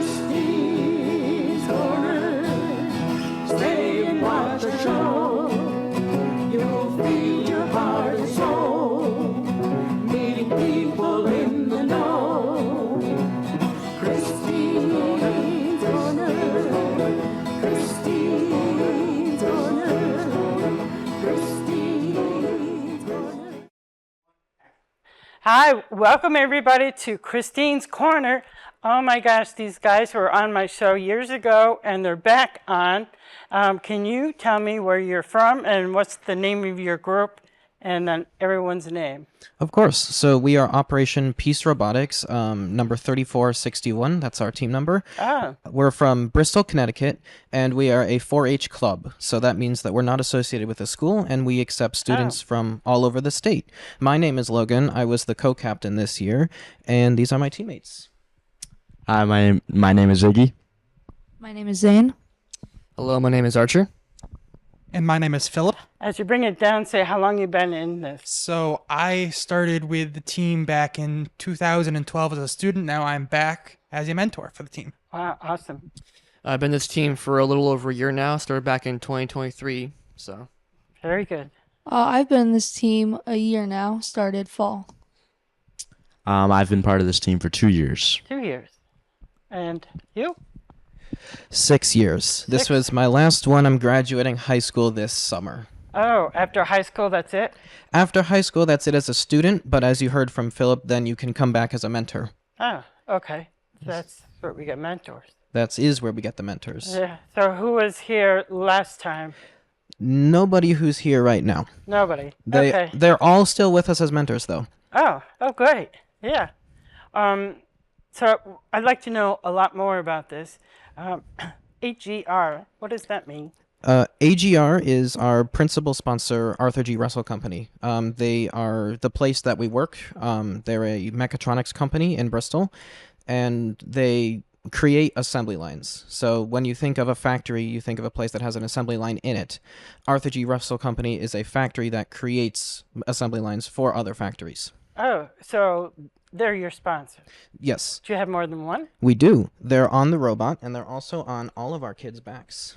Christine's Corner. Stay and watch the show. You'll feed your heart and soul. Meeting people in the know. Christine's Corner. Christine's Corner. Christine's Corner. Hi, welcome everybody to Christine's Corner. Oh my gosh, these guys were on my show years ago and they're back on. Can you tell me where you're from and what's the name of your group and then everyone's name? Of course. So we are Operation PEACCE Robotics, number 3461. That's our team number. Oh, We're from Bristol, Connecticut, and we are a 4-H club. So that means that we're not associated with a school, and we accept students from all over the state. My name is Logan. I was the co-captain this year, and these are my teammates. Hi, my name is Iggy. My name is Zane. Hello, my name is Archer. And my name is Philip. as you bring it down, say how long you've been in this. So I started with the team back in 2012 as a student. Now I'm back as a mentor for the team. Wow, awesome. I've been this team for a little over a year now. Started back in 2023, so. Very good. I've been in this team a year now, started fall. I've been part of this team for 2 years. 2 years. And you? 6 years. This was my last one. I'm graduating high school this summer. Oh, after high school, that's it? After high school, that's it as a student, but as you heard from Philip, then you can come back as a mentor. Oh, okay. That's where we get mentors. That is where we get the mentors. Yeah. So who was here last time? Nobody who's here right now. Nobody. Okay. They're all still with us as mentors, though. Oh, great. Yeah. So I'd like to know a lot more about this. AGR, what does that mean? AGR is our principal sponsor, Arthur G. Russell Company. They are the place that we work. They're a mechatronics company in Bristol, and they create assembly lines. So when you think of a factory, you think of a place that has an assembly line in it. Arthur G. Russell Company is a factory that creates assembly lines for other factories. Oh, so they're your sponsor. Yes. Do you have more than one? We do. They're on the robot, and they're also on all of our kids' backs.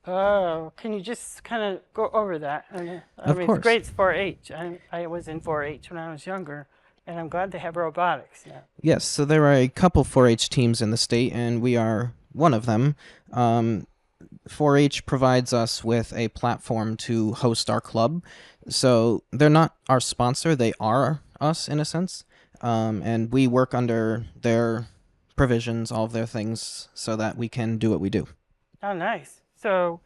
Oh, can you just kind of go over that? I mean, course. It's great, it's 4-H. I was in 4-H when I was younger, and I'm glad they have robotics now. Yes, so there are a couple 4-H teams in the state, and we are one of them. 4-H provides us with a platform to host our club. So they're not our sponsor, they are us in a sense. And we work under their provisions, all of their things, so that we can do what we do. Oh, nice. So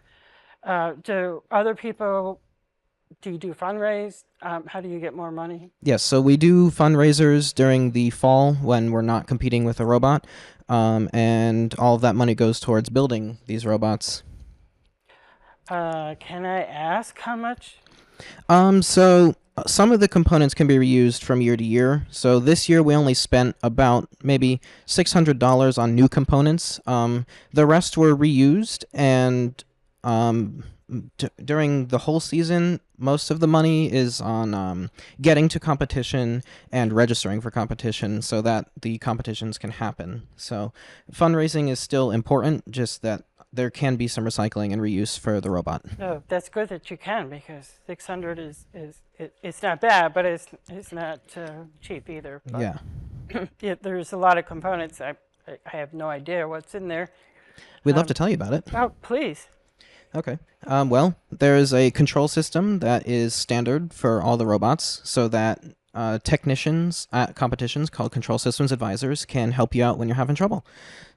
do other people, do you do fundraise? How do you get more money? Yes, so we do fundraisers during the fall when we're not competing with a robot. And all of that money goes towards building these robots. Can I ask how much? So some of the components can be reused from year to year. So this year we only spent about maybe $600 on new components. The rest were reused, and during the whole season, most of the money is on getting to competition and registering for competition so that the competitions can happen. So fundraising is still important, just that there can be some recycling and reuse for the robot. No, that's good that you can, because 600 it's not bad, but it's not cheap either. But Yeah. there's a lot of components. I have no idea what's in there. We'd love to tell you about it. Oh, please. Okay. Well, there is a control system that is standard for all the robots so that technicians at competitions called control systems advisors can help you out when you're having trouble.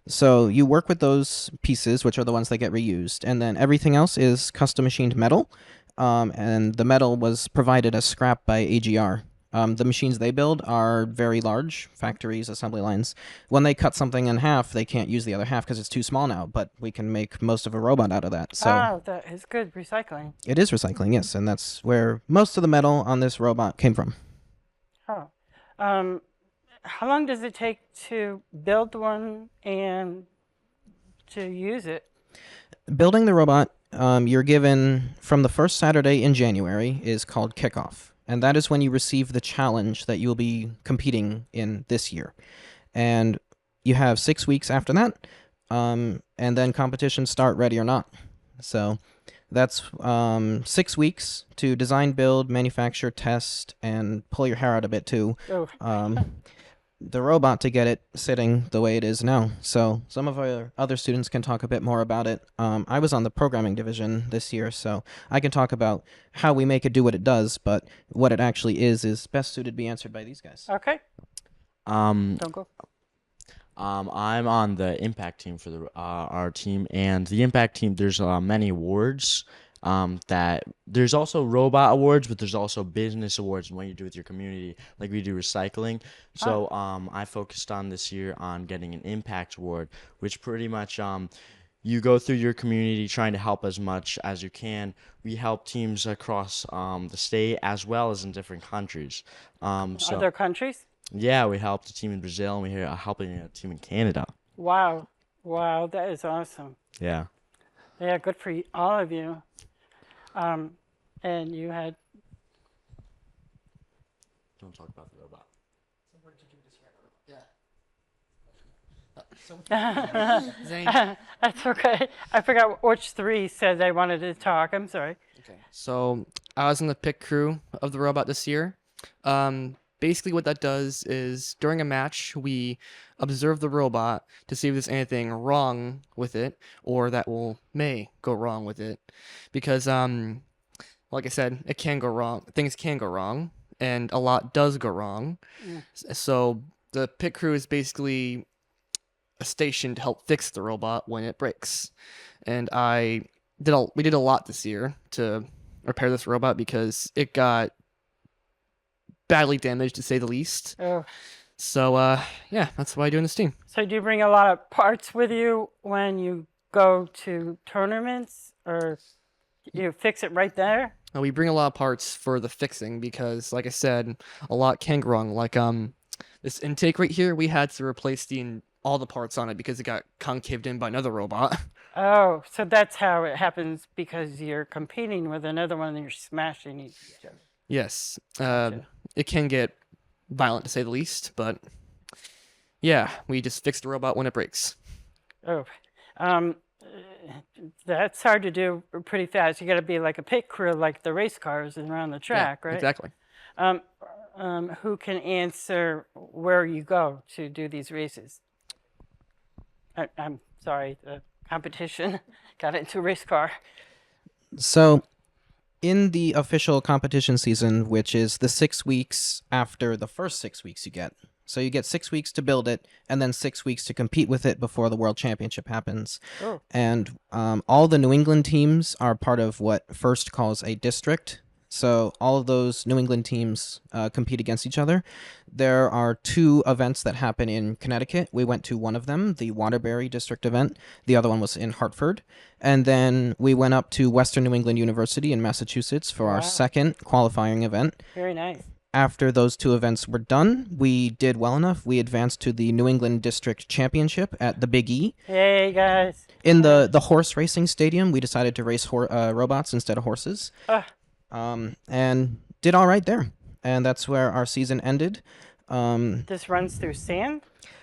So you work with those pieces, which are the ones that get reused, and then everything else is custom machined metal, and the metal was provided as scrap by AGR. The machines they build are very large factories, assembly lines. When they cut something in half, they can't use the other half because it's too small now, but we can make most of a robot out of that. So That is good recycling. it is recycling, yes, and that's where most of the metal on this robot came from. Oh. How long does it take to build one and to use it? Building the robot, you're given from the first Saturday in January is called kickoff. And that is when you receive the challenge that you'll be competing in this year. And you have 6 weeks after that, and then competitions start ready or not. So that's 6 weeks to design, build, manufacture, test, and pull your hair out a bit too. Oh. The robot to get it sitting the way it is now. So some of our other students can talk a bit more about it. I was on the programming division this year, so I can talk about how we make it do what it does, but what it actually is best suited to be answered by these guys. Okay. Um, Don't go. I'm on the impact team for the our team, and the impact team. There's many awards. That there's also robot awards, but there's also business awards and what you do with your community, like we do recycling. So I focused on this year on getting an impact award, which pretty much you go through your community trying to help as much as you can. We help teams across the state as well as in different countries. So Other countries? yeah, we helped a team in Brazil, and we're helping a team in Canada. Wow. Wow, that is awesome. Yeah. Yeah, good for all of you. And you had. Don't talk about the robot. Zane. That's okay. I forgot which three said they wanted to talk. I'm sorry. Okay. So I was in the pick crew of the robot this year. Basically what that does is during a match, we observe the robot to see if there's anything wrong with it or that may go wrong with it. Because, like I said, it can go wrong. Things can go wrong, and a lot does go wrong. So the pit crew is basically a station to help fix the robot when it breaks. And we did a lot this year to repair this robot because it got badly damaged, to say the least. Oh. So yeah, that's why I do in this team. So do you bring a lot of parts with you when you go to tournaments, or you fix it right there? We bring a lot of parts for the fixing because, like I said, a lot can go wrong. Like this intake right here, we had to replace all the parts on it because it got concaved in by another robot. Oh, so that's how it happens, because you're competing with another one and you're smashing each other. Yes, it can get violent, to say the least, but yeah, we just fix the robot when it breaks. Oh, that's hard to do pretty fast. You got to be like a pit crew, like the race cars around the track, Yeah, right? exactly. Who can answer where you go to do these races? I'm sorry, the competition got into a race car. So in the official competition season, which is the 6 weeks after the first 6 weeks you get. So you get 6 weeks to build it, and then 6 weeks to compete with it before the World Championship happens. Oh. And all the New England teams are part of what FIRST calls a district. So all of those New England teams compete against each other. There are 2 events that happen in Connecticut. We went to one of them, the Waterbury District event. The other one was in Hartford. And then we went up to Western New England University in Massachusetts for our second qualifying event. Very nice. After those 2 events were done, we did well enough. We advanced to the New England District Championship at the Big E. Hey, guys. In the horse racing stadium, we decided to race robots instead of horses. And did all right there. And that's where our season ended. This runs through sand?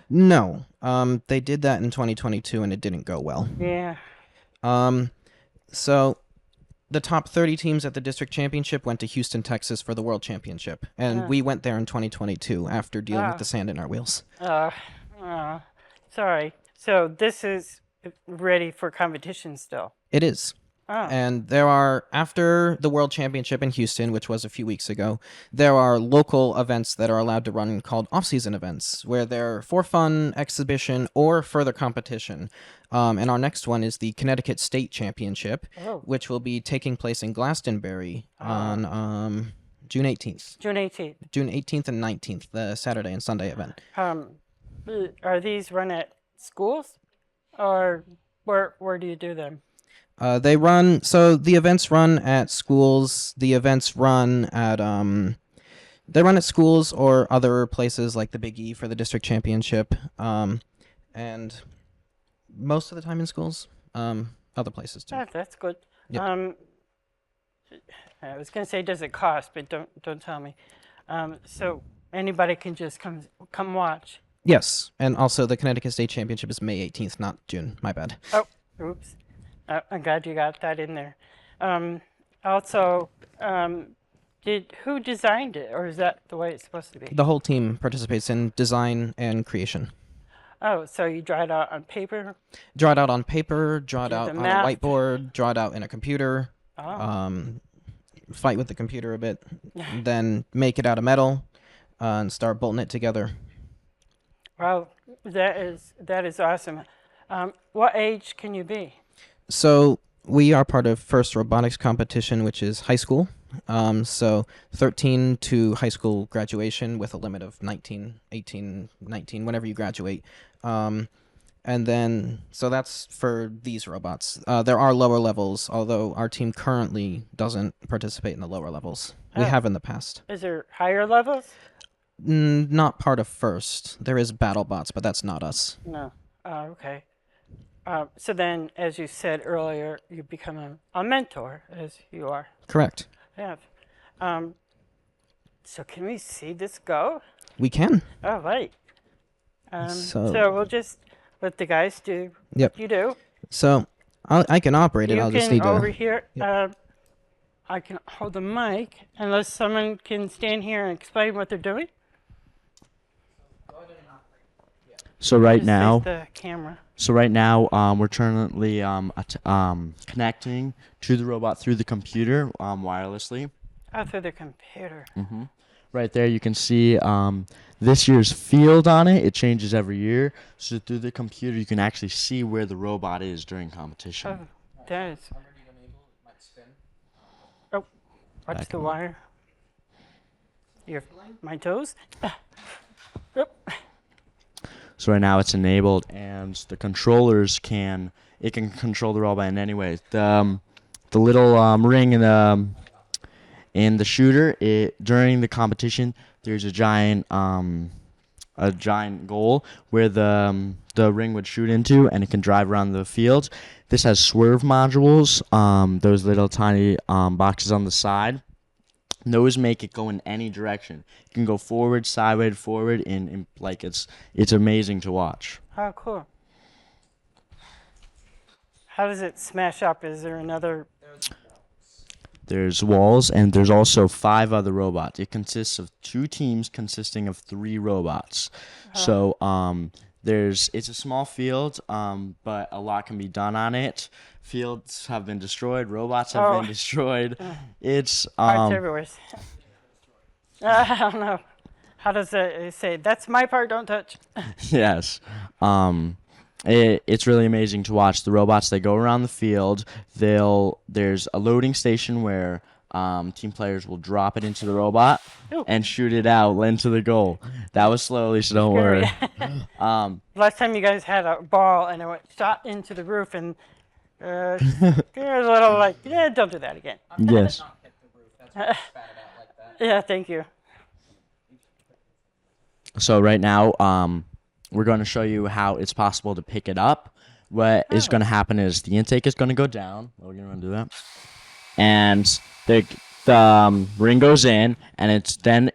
No. They did that in 2022, and it didn't go well. Yeah. So the top 30 teams at the district championship went to Houston, Texas for the world championship. And we went there in 2022 after dealing with the sand in our wheels. Sorry. So this is ready for competition still? It is. Oh. And there are, after the World Championship in Houston, which was a few weeks ago, there are local events that are allowed to run called off-season events, where they're for fun, exhibition, or further competition. And our next one is the Connecticut State Championship, which will be taking place in Glastonbury on June 18th. June 18th. June 18th and 19th, the Saturday and Sunday event. Are these run at schools, or where do you do them? They run, so the events run at schools. The events run at, they run at schools or other places like the Big E for the district championship. And most of the time in schools, other places too. That's good. Yep. I was going to say, does it cost, but don't tell me. So anybody can just come watch. Yes, and also the Connecticut State Championship is May 18th, not June. My bad. Oh, oops. I'm glad you got that in there. Also, who designed it, or is that the way it's supposed to be? The whole team participates in design and creation. Oh, so you draw it out on paper? Draw it out on paper, draw it Do out the on a math. whiteboard, draw it out in a computer, Oh, fight with the computer a bit, then make it out of metal, and start bolting it together. wow, that is awesome. What age can you be? So we are part of first robotics competition, which is high school. So 13 to high school graduation with a limit of 19, 18, 19, whenever you graduate. And then, so that's for these robots. There are lower levels, although our team currently doesn't participate in the lower levels. We Oh. have in the past. Is there higher levels? Not part of first. There is BattleBots, but that's not us. No. Oh, okay. So then, as you said earlier, you become a mentor, as you are. Correct. Yeah. So can we see this go? We can. All right. So- So we'll just let the guys do Yep. what you do. So I can operate it. You I'll just can need over to. here. I can hold the mic unless someone can stand here and explain what they're doing. So right Just face now, the camera. we're currently connecting to the robot through the computer wirelessly. Oh, through the computer. Right there, you can see this year's field on it. It changes every year. So through the computer, you can actually see where the robot is during competition. Oh, that is. Oh, watch Back the up. wire. My toes. Oop. So right now it's enabled, and the controllers can control the robot in any way. The little ring in the shooter, during the competition, there's a giant goal where the ring would shoot into, and it can drive around the field. This has swerve modules, those little tiny boxes on the side. Those make it go in any direction. It can go forward, sideways, forward, and like it's amazing to watch. Oh, cool. How does it smash up? Is there another? There's walls, and there's also 5 other robots. It consists of 2 teams consisting of 3 robots. So it's a small field, but a lot can be done on it. Fields have been destroyed. Robots have been destroyed. It's Parts everywhere. I don't know. How does it say? That's my part. Don't touch. yes. It's really amazing to watch. The robots, they go around the field. There's a loading station where team players will drop it into the robot Ooh. and shoot it out into the goal. That was slowly, so don't worry. Last time you guys had a ball and it went shot into the roof and you're a little like, yeah, don't do that again. Yes. Yeah, thank you. So right now, we're going to show you how it's possible to pick it up. What is going to happen is the intake is going to go down. We're going to do that. And the ring goes in, and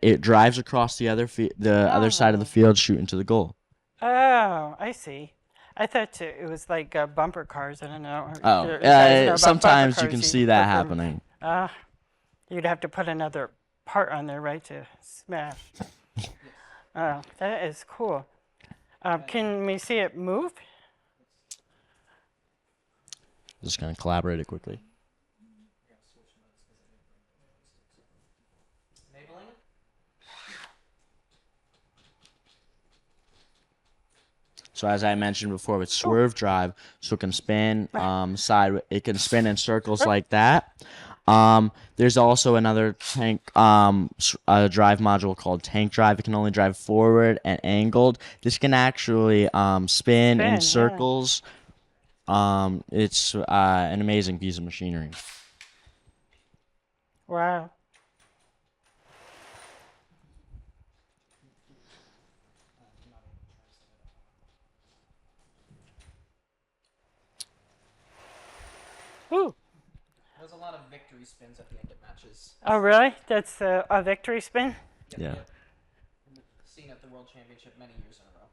it drives across the other other side of the field, shooting to the goal. Oh, I see. I thought it was like bumper cars. I don't know. Oh, You guys know about sometimes bumper you can cars, see that put them- happening. You'd have to put another part on there, right, to smash. Oh, that is cool. Can we see it move? Just going to collaborate it quickly. So as I mentioned before, it's swerve drive, so it can spin it can spin in circles like that. There's also another tank drive module called tank drive. It can only drive forward and angled. This can actually spin in yeah. circles. It's an amazing piece of machinery. Wow. Ooh. There's a lot of victory spins at the end of matches. Oh, really? That's a victory spin? Yeah. Seen at the World Championship many years in a row.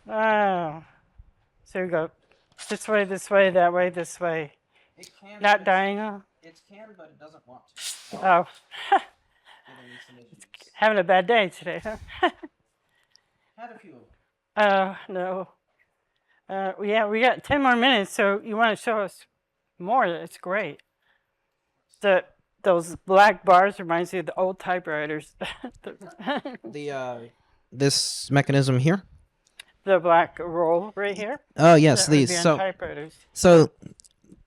Oh. So you go this way, that way, this way. It can, Not diagonal? It can, but it doesn't want to. Oh. Giving me some issues. Having a bad day today, huh? Had a few. Oh, no. Yeah, we got 10 more minutes, so you want to show us more? It's great. Those black bars reminds me of the old typewriters. This mechanism here. The black roll right here. Oh yes, That would these. be on So typewriters. so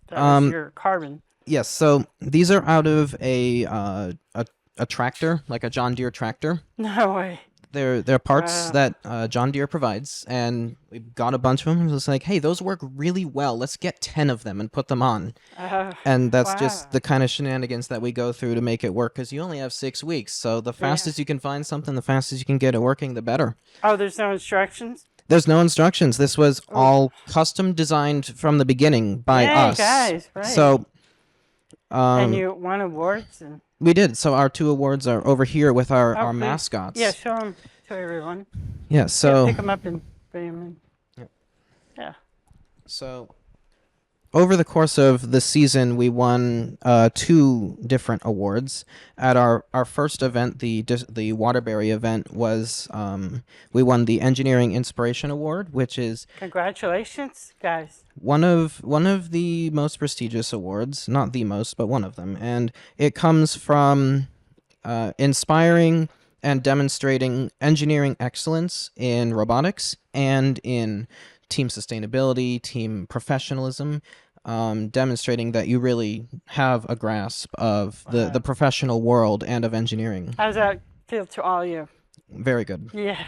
That was your carbon. yes. So these are out of a tractor, like a John Deere tractor. No way. They're parts Wow. that John Deere provides, and we got a bunch of them. It was like, hey, those work really well. Let's get 10 of them and put them on. And that's just Wow. the kind of shenanigans that we go through to make it work, because you only have 6 weeks. So the fastest you can find something, the fastest you can get it working, the better. Oh, there's no instructions? There's no instructions. This was all custom designed from the beginning by Yay, us. guys, right. So And you won awards? And we did. So our 2 awards are over here with our please. mascots. Yeah, show them to everyone. Yeah. So Pick them up and bring them in. Yep. Yeah. So over the course of the season, we won 2 different awards. At our first event, the Waterbury event, was we won the Engineering Inspiration Award, which is Congratulations, guys. one of the most prestigious awards, not the most, but one of them, and it comes from inspiring and demonstrating engineering excellence in robotics and in team sustainability, team professionalism, demonstrating that you really have a grasp of the professional world and of engineering. How does that feel to all you? Very good. Yes,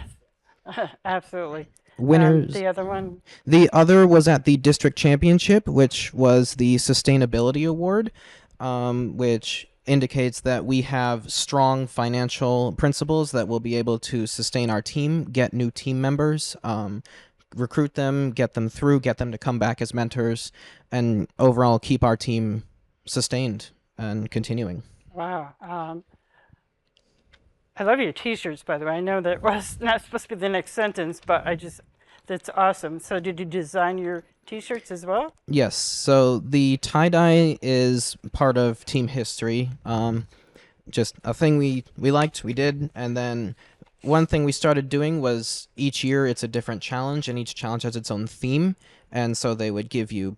absolutely. Winners. The other one? The other was at the district championship, which was the sustainability award, which indicates that we have strong financial principles that will be able to sustain our team, get new team members, recruit them, get them through, get them to come back as mentors, and overall keep our team sustained and continuing. Wow. I love your T-shirts, by the way. I know that was not supposed to be the next sentence, but that's awesome. So did you design your T-shirts as well? Yes, so the tie-dye is part of team history. Just a thing we liked, we did, and then one thing we started doing was each year it's a different challenge, and each challenge has its own theme, and so they would give you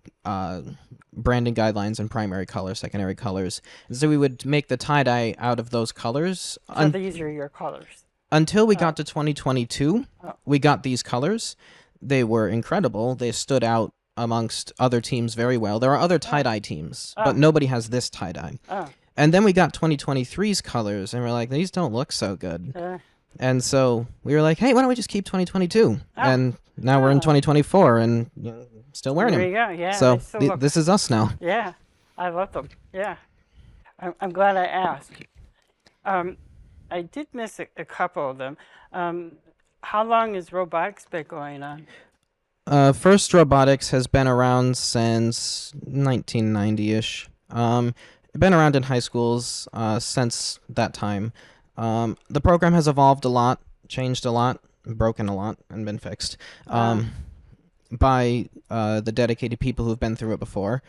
branding guidelines and primary colors, secondary colors. And so we would make the tie-dye out of those colors. So these are your colors. Until we got to 2022, we got these colors. They were incredible. They stood out amongst other teams very well. There are other tie-dye teams, but nobody has this tie-dye. Oh. And then we got 2023's colors, and we're like, these don't look so good. And so we were like, hey, why don't we just keep 2022? And now we're in 2024, and still wearing There them. you go. Yeah. So they still look- this is us now. Yeah, I love them. Yeah, I'm glad I asked. I did miss a couple of them. How long has robotics been going on? First Robotics has been around since 1990-ish. Been around in high schools since that time. The program has evolved a lot, changed a lot, broken a lot, and been fixed by the dedicated people who've been through it before.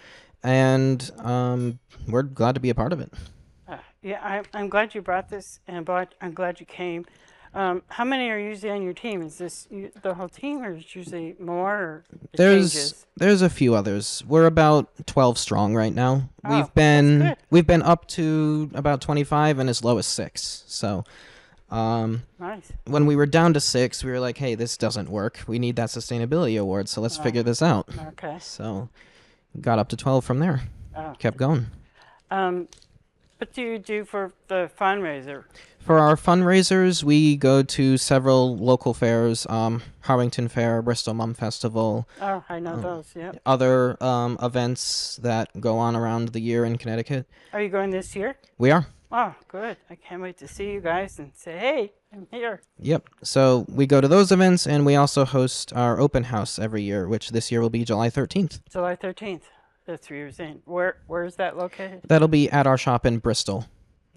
And we're glad to be a part of it. Yeah, I'm glad you brought this, and I'm glad you came. How many are usually on your team? Is this the whole team, or is it usually more? Or it changes? There's a few others. We're about 12 strong right now. Oh, we've been that's good. we've been up to about 25 and as low as 6. So Nice. when we were down to 6, we were like, hey, this doesn't work. We need that sustainability award, so let's figure this out. Okay. So got up to 12 from there. Oh. Kept going. What do you do for the fundraiser? For our fundraisers, we go to several local fairs, Harwington Fair, Bristol Mum Festival, Oh, I know those. Yep. other events that go on around the year in Connecticut. Are you going this year? We are. Oh, good. I can't wait to see you guys and say, hey, I'm here. Yep. So we go to those events, and we also host our open house every year, which this year will be July 13th. July 13th. That's 3 years in. Where is that located? That'll be at our shop in Bristol,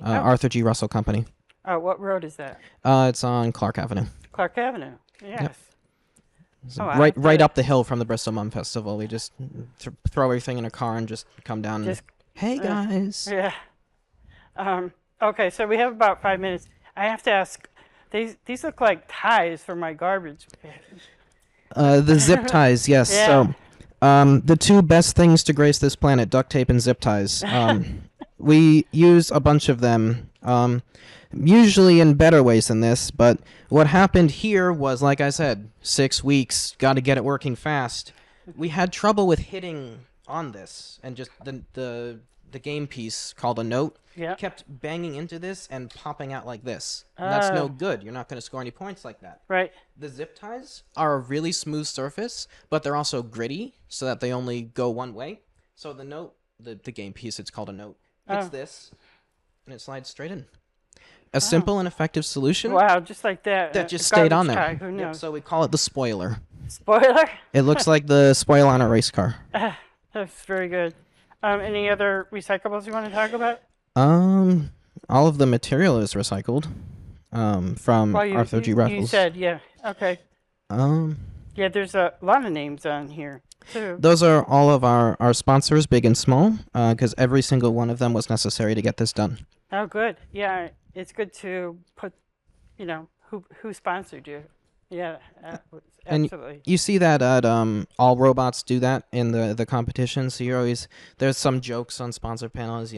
Arthur G. Russell Company. Oh, what road is that? It's on Clark Avenue. Clark Avenue. Yes. So Oh, I right did. up the hill from the Bristol Mum Festival. We just throw everything in a car and just come down. Just- Hey guys. Yeah. Okay, so we have about 5 minutes. I have to ask. These look like ties for my garbage. The zip ties, yes. Yeah. So, the two best things to grace this planet: duct tape and zip ties. We use a bunch of them. Usually in better ways than this, but what happened here was, like I said, 6 weeks, got to get it working fast. We had trouble with hitting on this, and just the game piece called a note Yeah. kept banging into this and popping out like this. And that's no Oh. good. You're not going to score any points like that. Right. The zip ties are a really smooth surface, but they're also gritty, so that they only go one way. So the note, the game piece, it's called a note, hits Oh. this, and it slides straight in. A simple and effective solution Wow, just like that. that just stayed on garbage there. tie, who Yep, knows? so we call it the spoiler. Spoiler? It looks like the spoiler on a race car. That's very good. Any other recyclables you want to talk about? All of the material is recycled. From Well, Arthur G. you Raffles. said, yeah. Okay. Um, Yeah, there's a lot of names on here, too. those are all of our sponsors, big and small, because every single one of them was necessary to get this done. Oh, good. Yeah, it's good to put, who sponsored you. Yeah, And absolutely. you see that at all robots do that in the competition. So you're always there's some jokes on sponsor panels,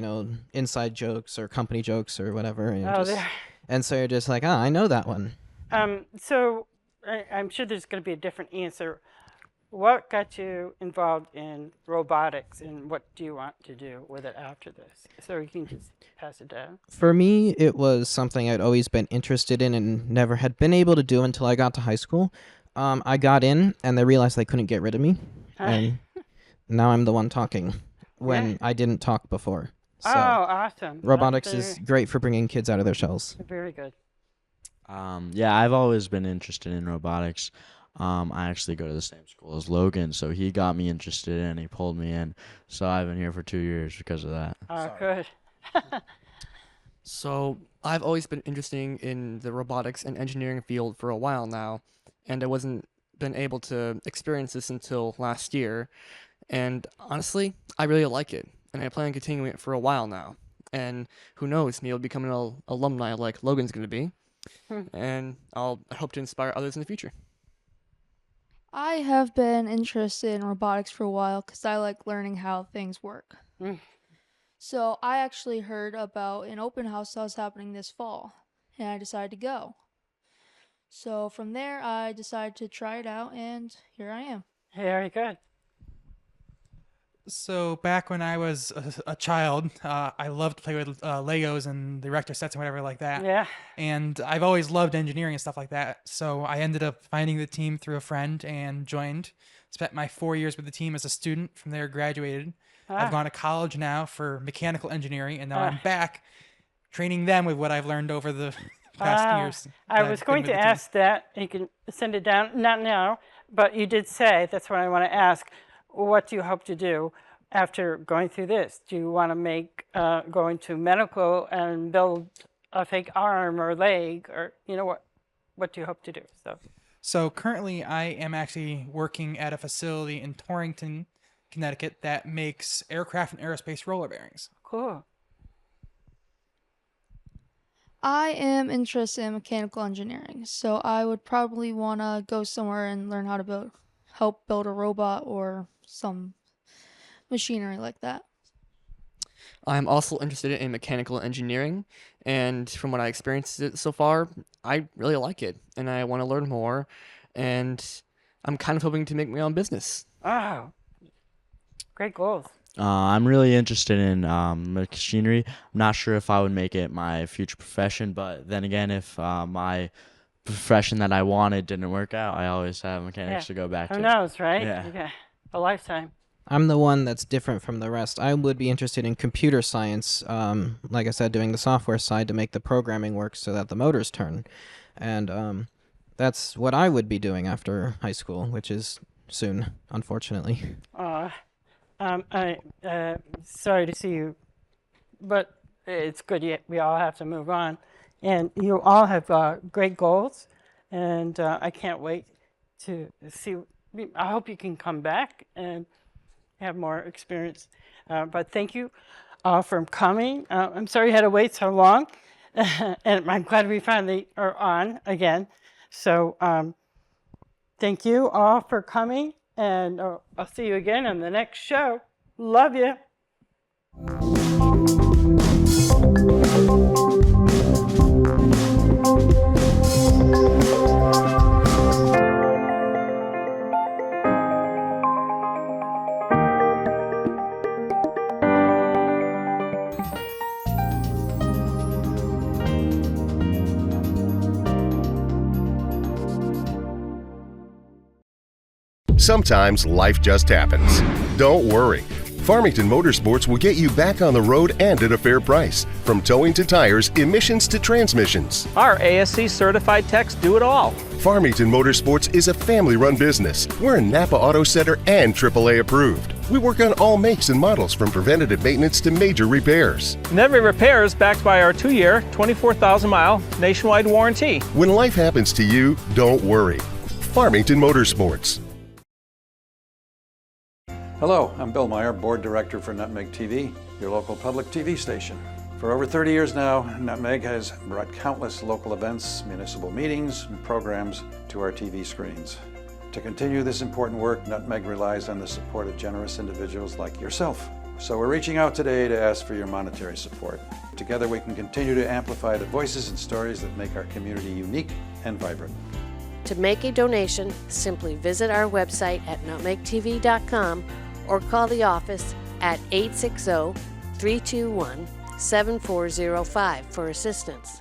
inside jokes or company jokes or whatever. And, Oh, there. and so you're just like, I know that one. So I'm sure there's going to be a different answer. What got you involved in robotics, and what do you want to do with it after this? So you can just pass it down. For me, it was something I'd always been interested in and never had been able to do until I got to high school. I got in, and they realized they couldn't get rid of me, and now I'm the one talking when Yeah. I didn't talk before. So Oh, awesome. robotics That's is great for bringing kids out of their shells. very good. Yeah, I've always been interested in robotics. I actually go to the same school as Logan, so he got me interested in, he pulled me in. So I've been here for 2 years because of that. Oh, good. So I've always been interested in the robotics and engineering field for a while now, and I wasn't been able to experience this until last year. And honestly, I really like it, and I plan on continuing it for a while now. And who knows, maybe I'll become an alumni like Logan's going to be, and I hope to inspire others in the future. I have been interested in robotics for a while because I like learning how things work. Mm. So I actually heard about an open house that was happening this fall, and I decided to go. So from there, I decided to try it out, and here I am. Very good. So back when I was a child, I loved to play with Legos and the erector sets and whatever like that. Yeah. And I've always loved engineering and stuff like that. So I ended up finding the team through a friend and joined. Spent my 4 years with the team as a student. From there, graduated. I've gone to college now for mechanical engineering, and now I'm back training them with what I've learned over the past years. I that was I've been going with to the team. ask that. You can send it down. Not now, but you did say, that's what I want to ask. What do you hope to do after going through this? Do you want to go into medical and build a fake arm or leg, or what do you hope to do? So currently, I am actually working at a facility in Torrington, Connecticut that makes aircraft and aerospace roller bearings. Cool. I am interested in mechanical engineering, so I would probably want to go somewhere and learn how to help build a robot or some machinery like that. I'm also interested in mechanical engineering, and from what I experienced so far, I really like it, and I want to learn more, and I'm kind of hoping to make my own business. Oh, great goals. I'm really interested in machinery. I'm not sure if I would make it my future profession, but then again, if my profession that I wanted didn't work out, I always have mechanics to go back Who to. knows, right? Yeah. A lifetime. I'm the one that's different from the rest. I would be interested in computer science, like I said, doing the software side to make the programming work so that the motors turn. And that's what I would be doing after high school, which is soon, unfortunately. Sorry to see you, but it's good. We all have to move on. And you all have great goals, and I can't wait to see. I hope you can come back and have more experience. But thank you all for coming. I'm sorry you had to wait so long, and I'm glad we finally are on again. So thank you all for coming, and I'll see you again on the next show. Love you. Sometimes life just happens. Don't worry. Farmington Motorsports will get you back on the road and at a fair price. From towing to tires, emissions to transmissions. Our ASC certified techs do it all. Farmington Motorsports is a family-run business. We're a Napa Auto Center and AAA approved. We work on all makes and models from preventative maintenance to major repairs. And every repair is backed by our 2-year, 24,000-mile nationwide warranty. When life happens to you, don't worry. Farmington Motorsports. Hello, I'm Bill Meyer, Board Director for Nutmeg TV, your local public TV station. For over 30 years now, Nutmeg has brought countless local events, municipal meetings, and programs to our TV screens. To continue this important work, Nutmeg relies on the support of generous individuals like yourself. So we're reaching out today to ask for your monetary support. Together we can continue to amplify the voices and stories that make our community unique and vibrant. To make a donation, simply visit our website at nutmegtv.com or call the office at 860-321-7405 for assistance.